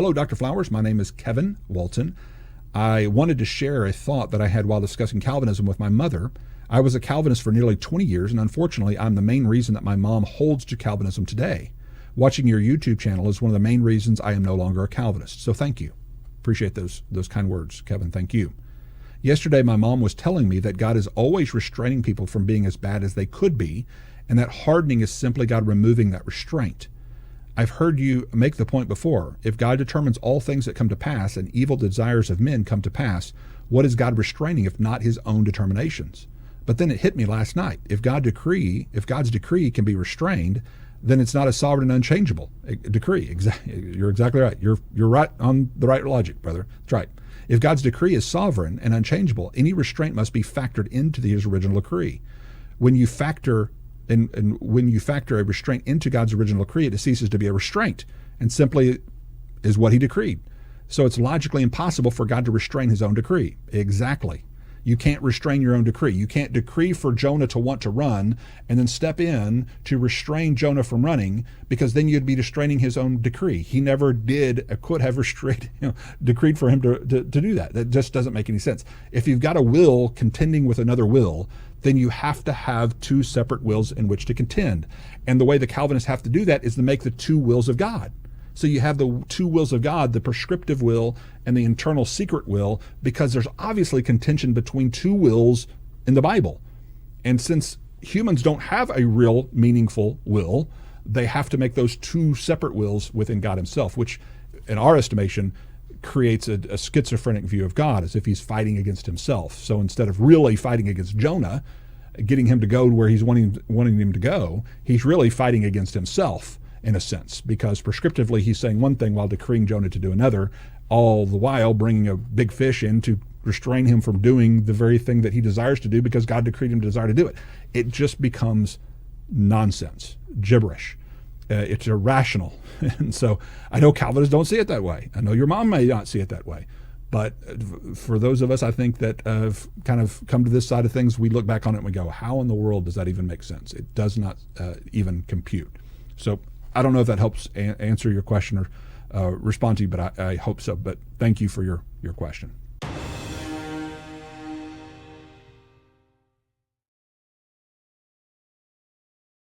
Hello, Dr. Flowers. My name is Kevin Walton. I wanted to share a thought that I had while discussing Calvinism with my mother. I was a Calvinist for nearly 20 years, and unfortunately, I'm the main reason that my mom holds to Calvinism today. Watching your YouTube channel is one of the main reasons I am no longer a Calvinist. So thank you. Appreciate those kind words, Kevin. Thank you. Yesterday, my mom was telling me that God is always restraining people from being as bad as they could be, and that hardening is simply God removing that restraint. I've heard you make the point before. If God determines all things that come to pass and evil desires of men come to pass, what is God restraining if not his own determinations? But then it hit me last night. If God's decree can be restrained, then it's not a sovereign and unchangeable decree. You're exactly right. You're right on the right logic, brother. That's right. If God's decree is sovereign and unchangeable, any restraint must be factored into his original decree. When you factor a restraint into God's original decree, it ceases to be a restraint and simply is what he decreed. So it's logically impossible for God to restrain his own decree. Exactly. You can't restrain your own decree. You can't decree for Jonah to want to run and then step in to restrain Jonah from running, because then you'd be restraining his own decree. He never could have decreed for him to do that. That just doesn't make any sense. If you've got a will contending with another will, then you have to have two separate wills in which to contend. And the way the Calvinists have to do that is to make the two wills of God. So you have the two wills of God, the prescriptive will and the internal secret will, because there's obviously contention between two wills in the Bible. And since humans don't have a real meaningful will, they have to make those two separate wills within God himself, which in our estimation creates a schizophrenic view of God, as if he's fighting against himself. So instead of really fighting against Jonah, getting him to go where he's wanting him to go, he's really fighting against himself in a sense, because prescriptively he's saying one thing while decreeing Jonah to do another, all the while bringing a big fish in to restrain him from doing the very thing that he desires to do because God decreed him to desire to do it. It just becomes nonsense, gibberish. It's irrational. And so I know Calvinists don't see it that way. I know your mom may not see it that way. But for those of us, I think, that have kind of come to this side of things, we look back on it and we go, how in the world does that even make sense? It does not even compute. So I don't know if that helps answer your question or respond to you, but I hope so. But thank you for your question.